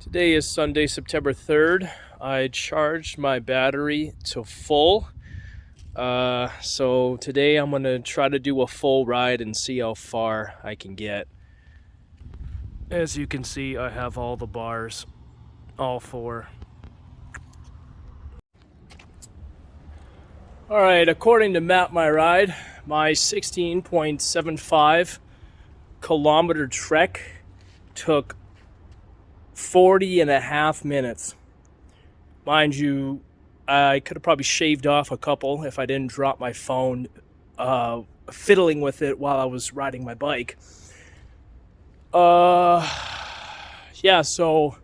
Today is Sunday, September 3rd. I charged my battery to full. So today I'm going to try to do a full ride and see how far I can get. As you can see, I have all the bars, all four. Alright, according to Map My Ride, my 16.75 kilometer trek took 40.5 minutes. Mind you, I could have probably shaved off a couple if I didn't drop my phone fiddling with it while I was riding my bike. Yeah, so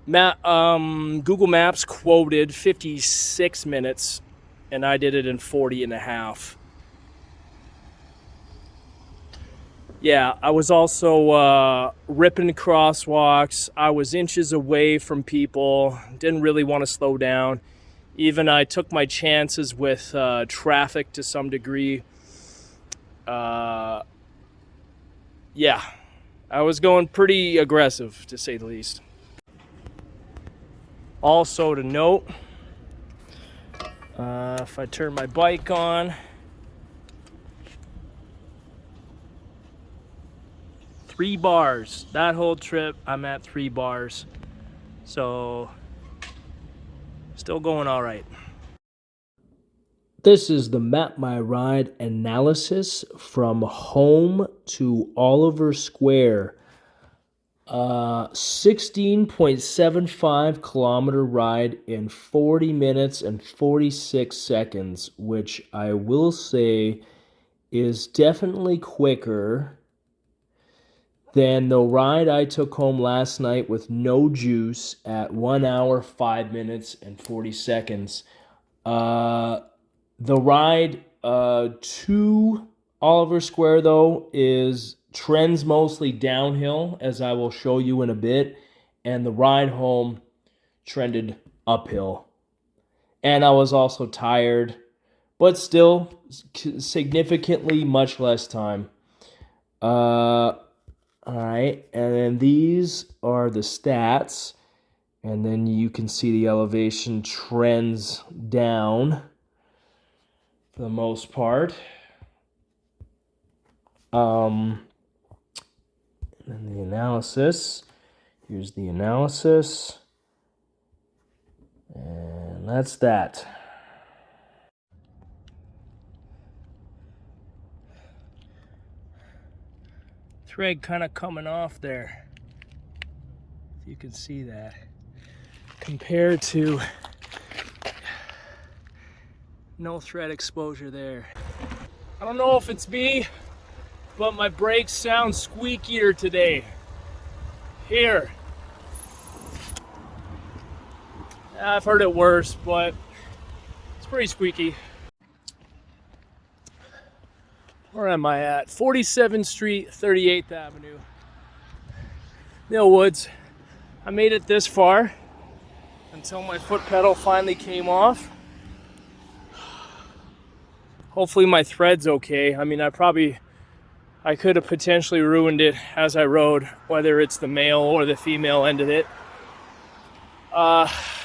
Google Maps quoted 56 minutes, and I did it in 40.5. Yeah, I was also ripping crosswalks. I was inches away from people. Didn't really want to slow down. Even I took my chances with traffic to some degree. Yeah, I was going pretty aggressive, to say the least. Also to note, if I turn my bike on, 3 bars. That whole trip, I'm at 3 bars. So, still going all right. This is the Map My Ride analysis from home to Oliver Square. 16.75 kilometer ride in 40 minutes and 46 seconds, which I will say is definitely quicker than the ride I took home last night with no juice at 1 hour, 5 minutes, and 40 seconds. The ride to Oliver Square, though, trends mostly downhill, as I will show you in a bit, and the ride home trended uphill. And I was also tired, but still significantly much less time. All right, and then these are the stats, and then you can see the elevation trends down for the most part. And then the analysis. Here's the analysis, and that's that. Thread kind of coming off there, if you can see that, compared to no thread exposure there. I don't know if it's me, but my brakes sound squeakier today. Here. I've heard it worse, but it's pretty squeaky. Where am I at? 47th Street, 38th Avenue. Millwoods. I made it this far until my foot pedal finally came off. Hopefully my thread's okay. I mean, I could have potentially ruined it as I rode, whether it's the male or the female end of it.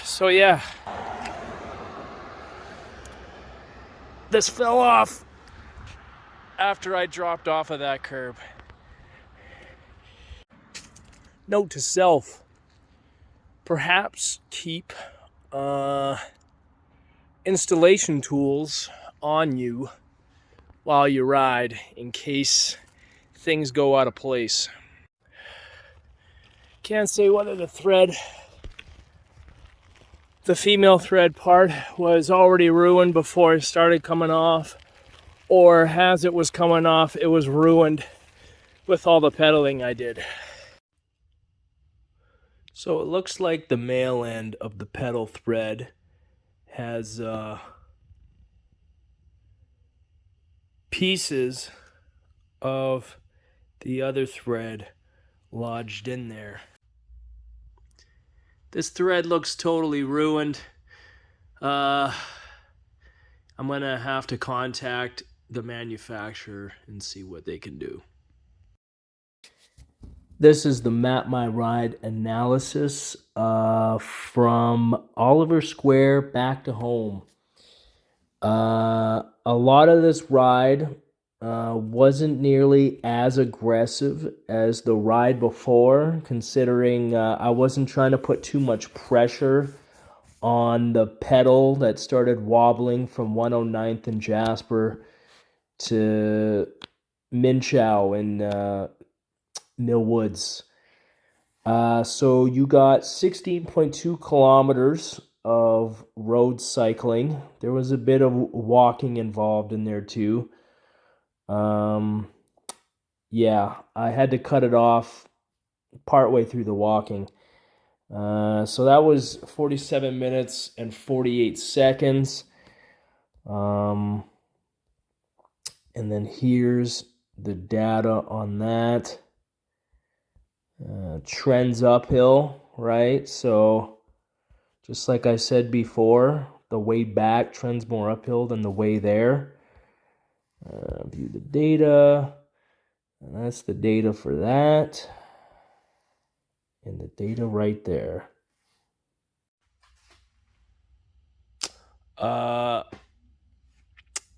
So yeah. This fell off after I dropped off of that curb. Note to self, perhaps keep installation tools on you while you ride in case things go out of place. Can't say whether the female thread part was already ruined before it started coming off, or as it was coming off, it was ruined with all the pedaling I did. So it looks like the male end of the pedal thread has pieces of the other thread lodged in there. This thread looks totally ruined. I'm gonna have to contact the manufacturer and see what they can do. This is the Map My Ride analysis from Oliver Square back to home. A lot of this ride wasn't nearly as aggressive as the ride before, considering I wasn't trying to put too much pressure on the pedal that started wobbling from 109th and Jasper to Minchow and Mill Woods. So you got 16.2 kilometers of road cycling. There was a bit of walking involved in there too. Um, yeah, I had to cut it off partway through the walking. So that was 47 minutes and 48 seconds. And then here's the data on that. Trends uphill, right? So just like I said before, the way back trends more uphill than the way there. View the data. And that's the data for that. And the data right there. The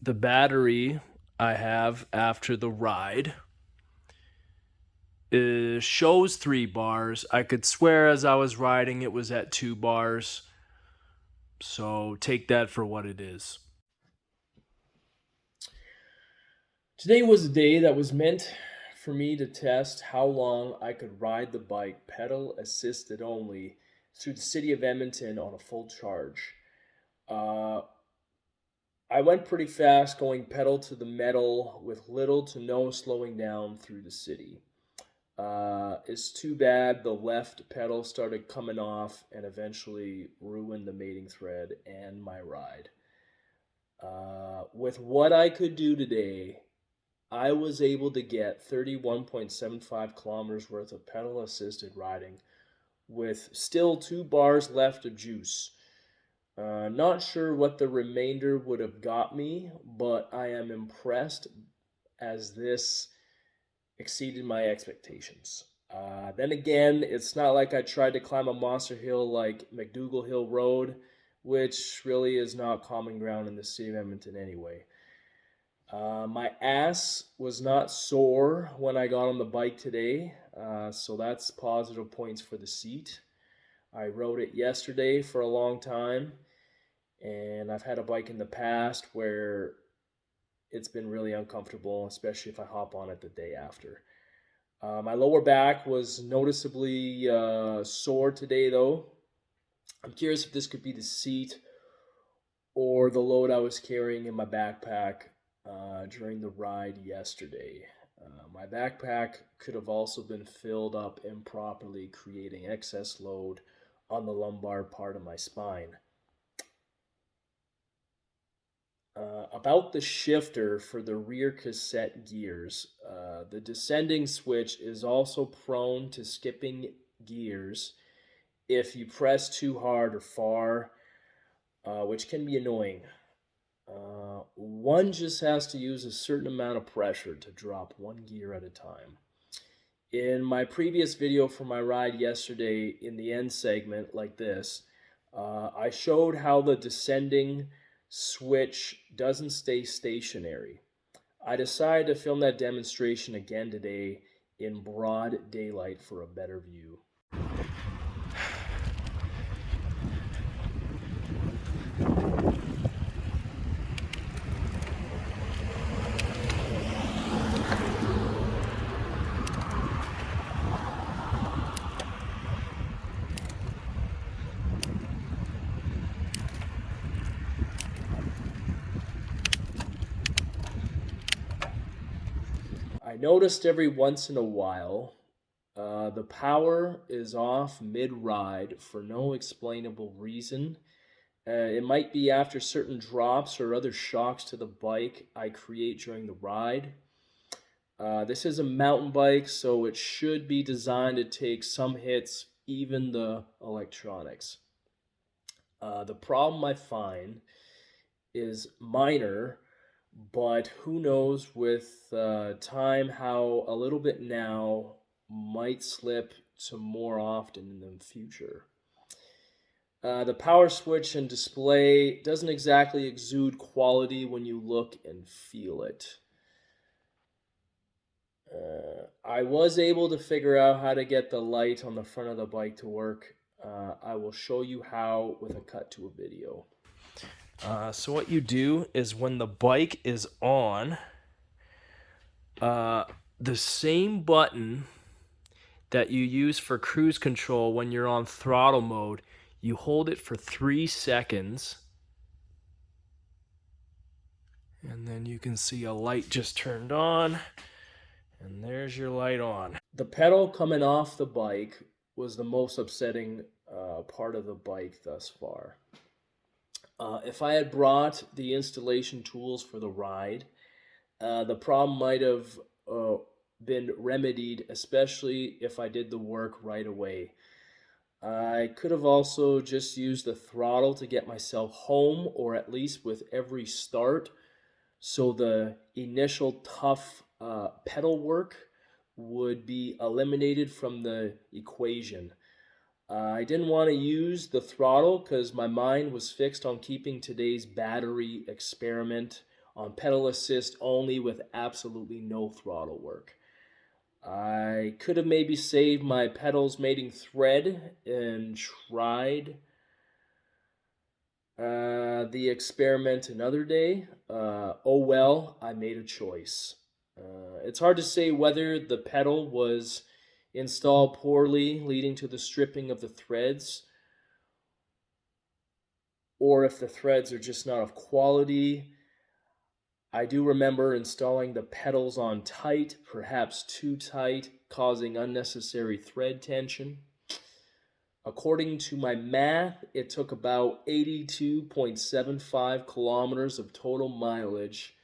battery I have after the ride shows 3 bars. I could swear as I was riding it was at 2 bars. So take that for what it is. Today was a day that was meant for me to test how long I could ride the bike pedal assisted only through the city of Edmonton on a full charge. I went pretty fast going pedal to the metal with little to no slowing down through the city. It's too bad the left pedal started coming off and eventually ruined the mating thread and my ride. With what I could do today, I was able to get 31.75 kilometers worth of pedal assisted riding with still 2 bars left of juice. Not sure what the remainder would have got me, but I am impressed as this exceeded my expectations. Then again, it's not like I tried to climb a monster hill like McDougall Hill Road, which really is not common ground in the city of Edmonton anyway. My ass was not sore when I got on the bike today, so that's positive points for the seat. I rode it yesterday for a long time, and I've had a bike in the past where it's been really uncomfortable, especially if I hop on it the day after. My lower back was noticeably sore today, though. I'm curious if this could be the seat or the load I was carrying in my backpack during the ride yesterday. My backpack could have also been filled up improperly, creating excess load on the lumbar part of my spine. About the shifter for the rear cassette gears, the descending switch is also prone to skipping gears if you press too hard or far, which can be annoying. One just has to use a certain amount of pressure to drop one gear at a time. In my previous video for my ride yesterday, in the end segment like this, I showed how the descending switch doesn't stay stationary. I decided to film that demonstration again today in broad daylight for a better view. I noticed every once in a while the power is off mid-ride for no explainable reason. It might be after certain drops or other shocks to the bike I create during the ride. This is a mountain bike, so it should be designed to take some hits, even the electronics. The problem I find is minor, but who knows with time how a little bit now might slip to more often in the future. The power switch and display doesn't exactly exude quality when you look and feel it. I was able to figure out how to get the light on the front of the bike to work. I will show you how with a cut to a video. So what you do is when the bike is on, the same button that you use for cruise control when you're on throttle mode, you hold it for 3 seconds, and then you can see a light just turned on, and there's your light on. The pedal coming off the bike was the most upsetting part of the bike thus far. If I had brought the installation tools for the ride, the problem might have been remedied, especially if I did the work right away. I could have also just used the throttle to get myself home, or at least with every start, so the initial tough pedal work would be eliminated from the equation. I didn't want to use the throttle because my mind was fixed on keeping today's battery experiment on pedal assist only with absolutely no throttle work. I could have maybe saved my pedals mating thread and tried the experiment another day. Oh well, I made a choice. It's hard to say whether the pedal was installed poorly, leading to the stripping of the threads, or if the threads are just not of quality. I do remember installing the pedals on tight, perhaps too tight, causing unnecessary thread tension. According to my math, it took about 82.75 kilometers of total mileage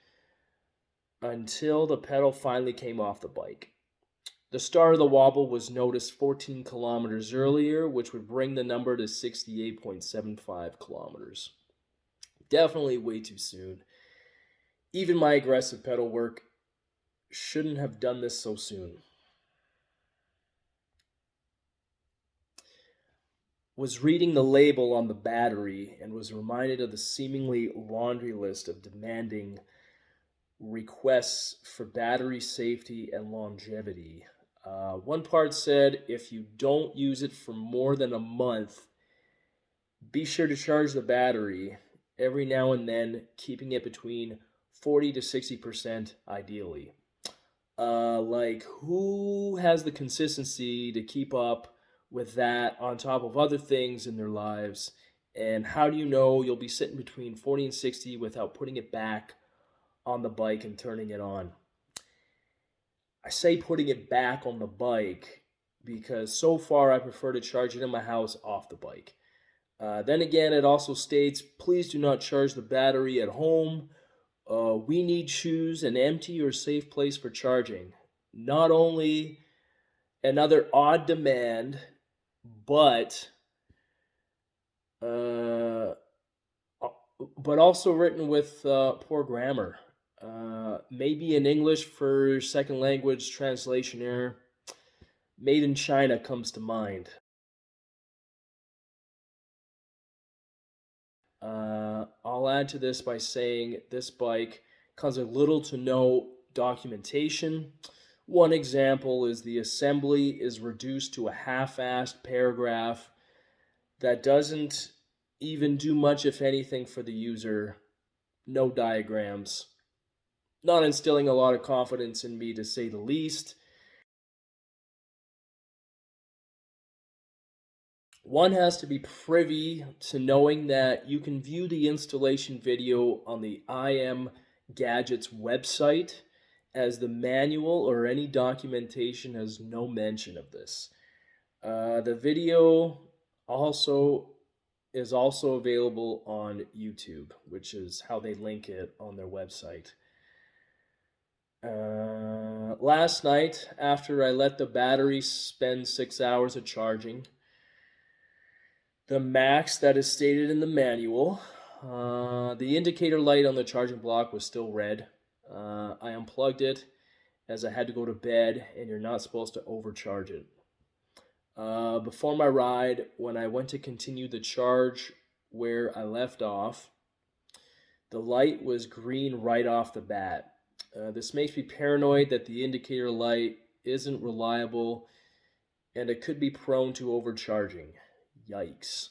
until the pedal finally came off the bike. The start of the wobble was noticed 14 kilometers earlier, which would bring the number to 68.75 kilometers. Definitely way too soon. Even my aggressive pedal work shouldn't have done this so soon. Was reading the label on the battery and was reminded of the seemingly laundry list of demanding requests for battery safety and longevity. One part said if you don't use it for more than a month, be sure to charge the battery every now and then, keeping it between 40 to 60% ideally. Like, who has the consistency to keep up with that on top of other things in their lives? And how do you know you'll be sitting between 40 and 60 without putting it back on the bike and turning it on? I say putting it back on the bike because so far I prefer to charge it in my house off the bike. Then again, it also states, please do not charge the battery at home. We need choose an empty or safe place for charging. Not only another odd demand, but also written with poor grammar. Maybe in English for second language translation error. Made in China comes to mind. I'll add to this by saying this bike comes with little to no documentation. One example is the assembly is reduced to a half-assed paragraph that doesn't even do much, if anything, for the user. No diagrams. Not instilling a lot of confidence in me, to say the least. One has to be privy to knowing that you can view the installation video on the IM Gadgets website, as the manual or any documentation has no mention of this. The video is also available on YouTube, which is how they link it on their website. Last night, after I let the battery spend 6 hours of charging, the max that is stated in the manual, the indicator light on the charging block was still red. I unplugged it as I had to go to bed, and you're not supposed to overcharge it. Before my ride, when I went to continue the charge where I left off, the light was green right off the bat. This makes me paranoid that the indicator light isn't reliable and it could be prone to overcharging. Yikes.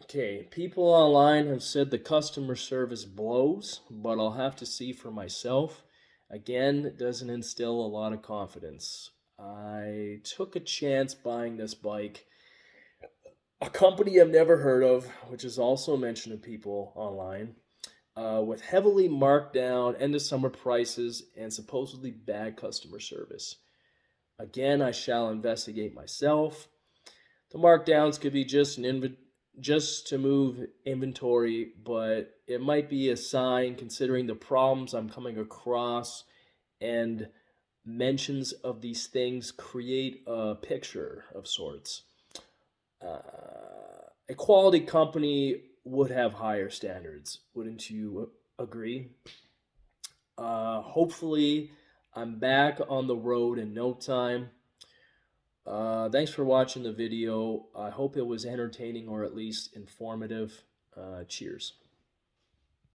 Okay, people online have said the customer service blows, but I'll have to see for myself. Again, it doesn't instill a lot of confidence. I took a chance buying this bike. A company I've never heard of, which is also mentioned to people online, with heavily marked down end of summer prices and supposedly bad customer service. Again, I shall investigate myself. The markdowns could be just to move inventory, but it might be a sign considering the problems I'm coming across, and mentions of these things create a picture of sorts. A quality company would have higher standards, wouldn't you agree? Hopefully, I'm back on the road in no time. Thanks for watching the video. I hope it was entertaining or at least informative. Cheers.